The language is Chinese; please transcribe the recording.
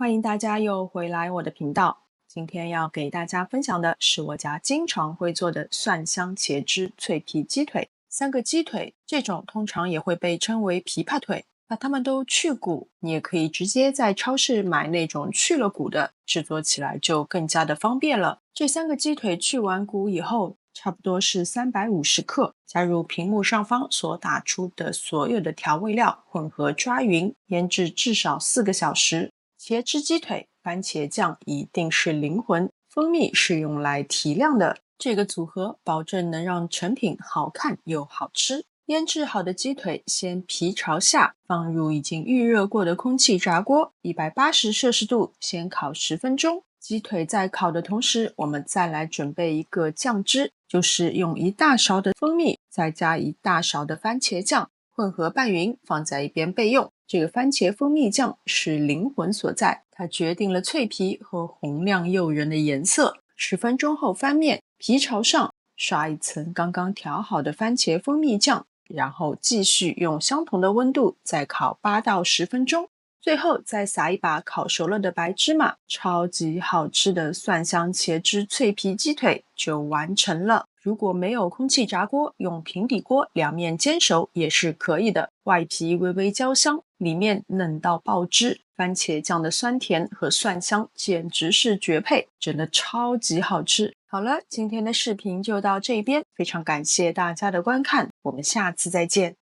欢迎大家又回来我的频道。今天要给大家分享的是我家经常会做的蒜香茄汁脆皮鸡腿。3个鸡腿，这种通常也会被称为琵琶腿，把它们都去骨，你也可以直接在超市买那种去了骨的，制作起来就更加的方便了。这3个鸡腿去完骨以后，差不多是350克，加入屏幕上方所打出的所有的调味料，混合抓匀，腌制至少4个小时。茄汁鸡腿，番茄酱一定是灵魂，蜂蜜是用来提亮的，这个组合保证能让成品好看又好吃。腌制好的鸡腿先皮朝下放入已经预热过的空气炸锅，180摄氏度先烤10分钟。鸡腿在烤的同时，我们再来准备一个酱汁，就是用1大勺的蜂蜜，再加1大勺的番茄酱，混合拌匀，放在一边备用。这个番茄蜂蜜酱是灵魂所在，它决定了脆皮和红亮诱人的颜色。10分钟后翻面，皮朝上刷一层刚刚调好的番茄蜂蜜酱，然后继续用相同的温度再烤8到10分钟。最后再撒一把烤熟了的白芝麻，超级好吃的蒜香茄汁脆皮鸡腿就完成了。如果没有空气炸锅，用平底锅2面煎熟也是可以的。外皮微微焦香，里面嫩到爆汁，番茄酱的酸甜和蒜香简直是绝配，真的超级好吃。好了，今天的视频就到这边，非常感谢大家的观看，我们下次再见。